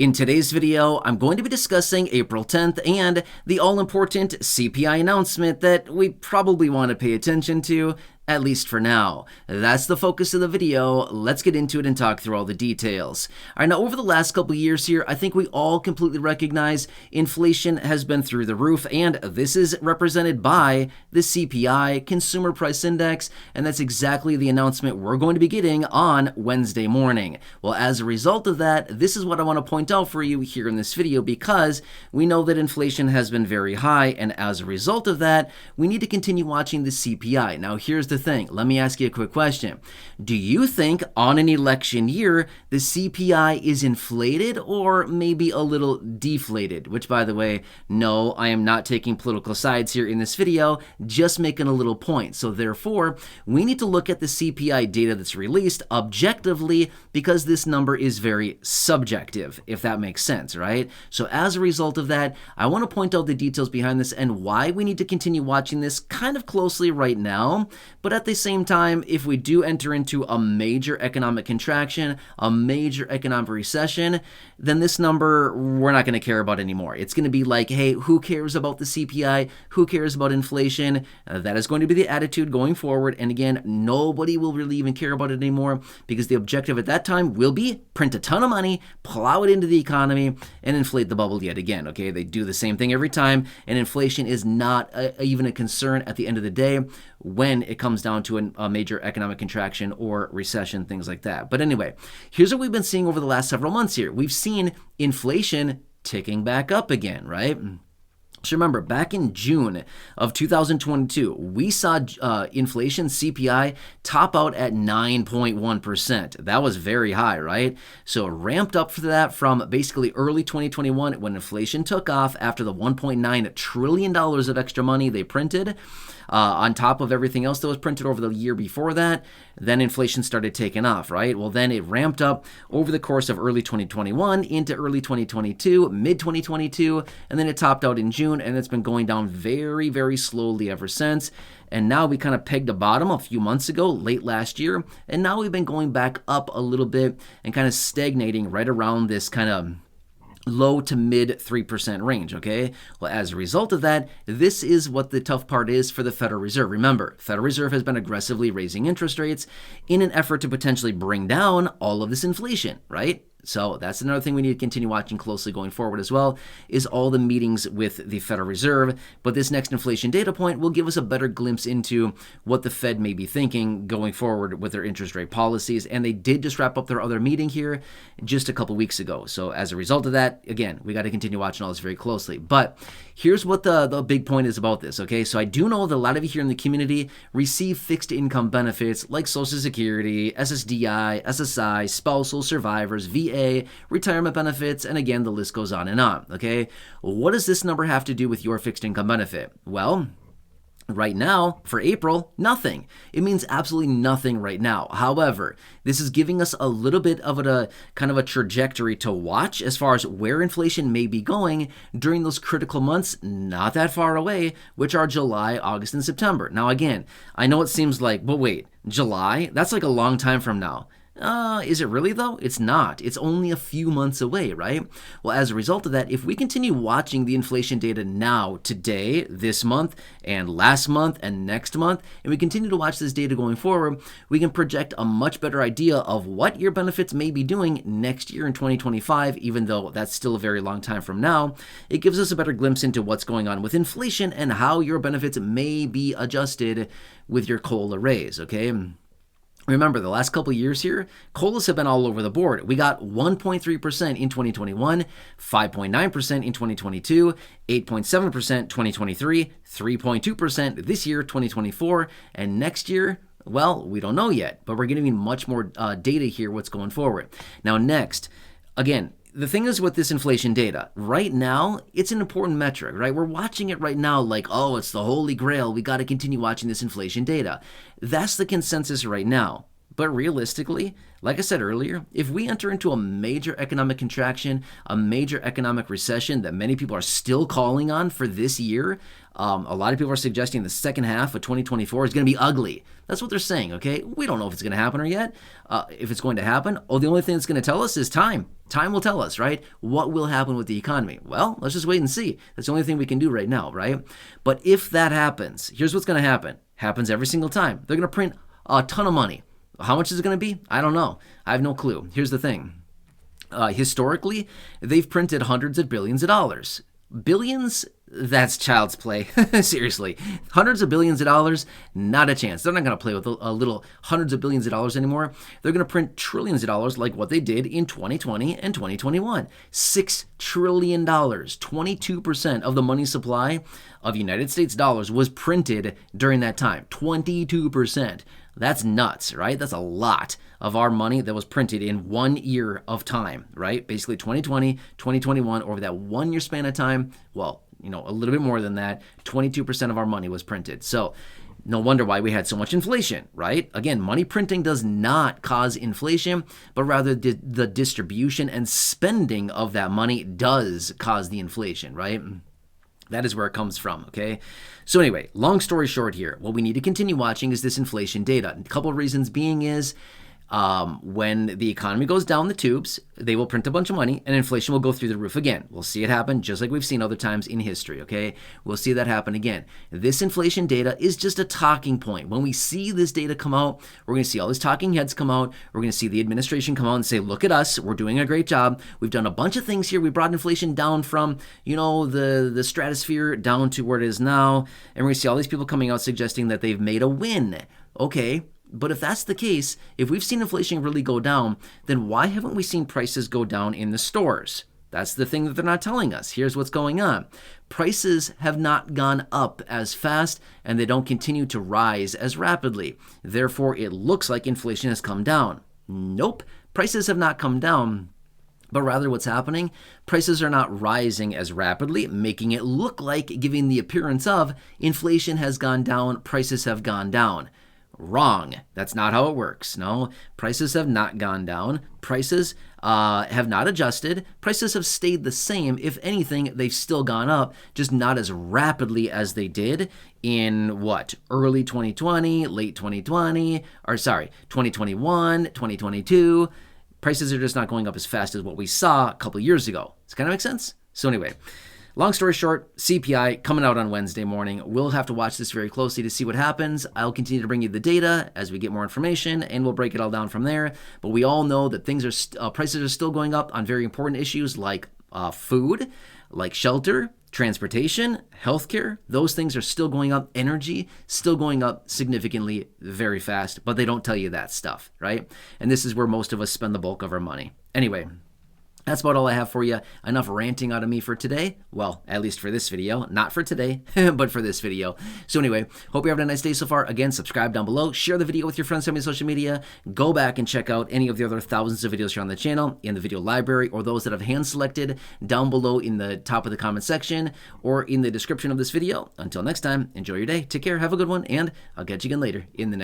In today's video, I'm going to be discussing April 10th and the all-important CPI announcement that we probably want to pay attention to, at least for now. That's the focus of the video. Let's get into it and talk through all the details. All right, now over the last couple years here, I think we all completely recognize inflation has been through the roof, and this is represented by the CPI, Consumer Price Index, and that's exactly the announcement we're going to be getting on Wednesday morning. Well, as a result of that, this is what I want to point out for you here in this video, because we know that inflation has been very high, and as a result of that, we need to continue watching the CPI. Now, here's the thing. Let me ask you a quick question. Do you think on an election year, the CPI is inflated or maybe a little deflated? Which, by the way, no, I am not taking political sides here in this video, just making a little point. So therefore, we need to look at the CPI data that's released objectively, because this number is very subjective, if that makes sense, right? So as a result of that, I want to point out the details behind this and why we need to continue watching this kind of closely right now. But at the same time, if we do enter into a major economic contraction, a major economic recession, then this number we're not going to care about anymore. It's going to be like, hey, who cares about the CPI? Who cares about inflation? That is going to be the attitude going forward. And again, nobody will really even care about it anymore, because the objective at that time will be print a ton of money, plow it into the economy, and inflate the bubble yet again. Okay, they do the same thing every time, and inflation is not even a concern at the end of the day when it comes down to a major economic contraction or recession, things like that. But anyway, here's what we've been seeing over the last several months here. We've seen inflation ticking back up again, right? So remember, back in June of 2022, we saw inflation, CPI, top out at 9.1%. That was very high, right? So it ramped up for that from basically early 2021 when inflation took off after the $1.9 trillion of extra money they printed. On top of everything else that was printed over the year before that, then inflation started taking off, right? Well, then it ramped up over the course of early 2021 into early 2022, mid-2022, and then it topped out in June, and it's been going down very, very slowly ever since. And now we kind of pegged a bottom a few months ago, late last year, and now we've been going back up a little bit and kind of stagnating right around this kind of low to mid 3% range, okay? Well, as a result of that, this is what the tough part is for the Federal Reserve. Remember, Federal Reserve has been aggressively raising interest rates in an effort to potentially bring down all of this inflation, right? So that's another thing we need to continue watching closely going forward as well, is all the meetings with the Federal Reserve. But this next inflation data point will give us a better glimpse into what the Fed may be thinking going forward with their interest rate policies. And they did just wrap up their other meeting here just a couple weeks ago. So as a result of that, again, we got to continue watching all this very closely. But here's what the big point is about this, okay? So I do know that a lot of you here in the community receive fixed income benefits like Social Security, SSDI, SSI, spousal, survivors, VA, retirement benefits, and again, the list goes on, okay? What does this number have to do with your fixed income benefit? Well, right now, for April, nothing. It means absolutely nothing right now. However, this is giving us a little bit of a kind of a trajectory to watch as far as where inflation may be going during those critical months not that far away, which are July, August, and September. Now, again, I know it seems like, but wait, July? That's like a long time from now. Is it really though? It's not. It's only a few months away, right? Well, as a result of that, if we continue watching the inflation data now, today, this month, and last month, and next month, and we continue to watch this data going forward, we can project a much better idea of what your benefits may be doing next year in 2025, even though that's still a very long time from now. It gives us a better glimpse into what's going on with inflation and how your benefits may be adjusted with your COLA raise, okay? Remember, the last couple of years here, COLAs have been all over the board. We got 1.3% in 2021, 5.9% in 2022, 8.7% 2023, 3.2% this year, 2024, and next year, well, we don't know yet, but we're getting much more data here what's going forward. Now, next, again, the thing is with this inflation data, right now, it's an important metric, right? We're watching it right now like, oh, it's the holy grail. We got to continue watching this inflation data. That's the consensus right now. But realistically, like I said earlier, if we enter into a major economic contraction, a major economic recession that many people are still calling on for this year, a lot of people are suggesting the second half of 2024 is going to be ugly. That's what they're saying, okay? We don't know if it's going to happen or yet, if it's going to happen. Oh, the only thing that's going to tell us is time. Time will tell us, right? What will happen with the economy? Well, let's just wait and see. That's the only thing we can do right now, right? But if that happens, here's what's going to happen. Happens every single time. They're going to print a ton of money. How much is it going to be? I don't know. I have no clue. Here's the thing. Historically, they've printed hundreds of billions of dollars. Billions? That's child's play. Seriously. Hundreds of billions of dollars? Not a chance. They're not going to play with a little hundreds of billions of dollars anymore. They're going to print trillions of dollars like what they did in 2020 and 2021. $6 trillion. 22% of the money supply of United States dollars was printed during that time. 22%. That's nuts, right? That's a lot of our money that was printed in 1 year of time, right? Basically 2020, 2021, over that 1 year span of time, well, a little bit more than that, 22% of our money was printed. So no wonder why we had so much inflation, right? Again, money printing does not cause inflation, but rather the distribution and spending of that money does cause the inflation, right? That is where it comes from, okay? So anyway, long story short here, what we need to continue watching is this inflation data. A couple of reasons being is when the economy goes down the tubes, they will print a bunch of money and inflation will go through the roof again. We'll see it happen just like we've seen other times in history, okay? We'll see that happen again. This inflation data is just a talking point. When we see this data come out, we're going to see all these talking heads come out. We're going to see the administration come out and say, look at us. We're doing a great job. We've done a bunch of things here. We brought inflation down from, the stratosphere down to where it is now. And we're going to see all these people coming out suggesting that they've made a win. Okay. But if that's the case, if we've seen inflation really go down, then why haven't we seen prices go down in the stores? That's the thing that they're not telling us. Here's what's going on. Prices have not gone up as fast, and they don't continue to rise as rapidly. Therefore, it looks like inflation has come down. Nope, prices have not come down. But rather what's happening, prices are not rising as rapidly, making it look like, giving the appearance of, inflation has gone down, prices have gone down. Wrong. That's not how it works. No, prices have not gone down. Prices have not adjusted. Prices have stayed the same. If anything, they've still gone up, just not as rapidly as they did in early 2020, late 2020, 2021, 2022. Prices are just not going up as fast as what we saw a couple of years ago. Does that kind of make sense? So anyway, long story short, CPI coming out on Wednesday morning. We'll have to watch this very closely to see what happens. I'll continue to bring you the data as we get more information, and we'll break it all down from there. But we all know that prices are still going up on very important issues like food, like shelter, transportation, healthcare. Those things are still going up. Energy still going up significantly, very fast. But they don't tell you that stuff, right? And this is where most of us spend the bulk of our money. Anyway, that's about all I have for you. Enough ranting out of me for today. Well, at least for this video. Not for today, but for this video. So anyway, hope you're having a nice day so far. Again, subscribe down below. Share the video with your friends on social media. Go back and check out any of the other thousands of videos here on the channel in the video library, or those that I've hand-selected down below in the top of the comment section or in the description of this video. Until next time, enjoy your day. Take care. Have a good one. And I'll catch you again later in the next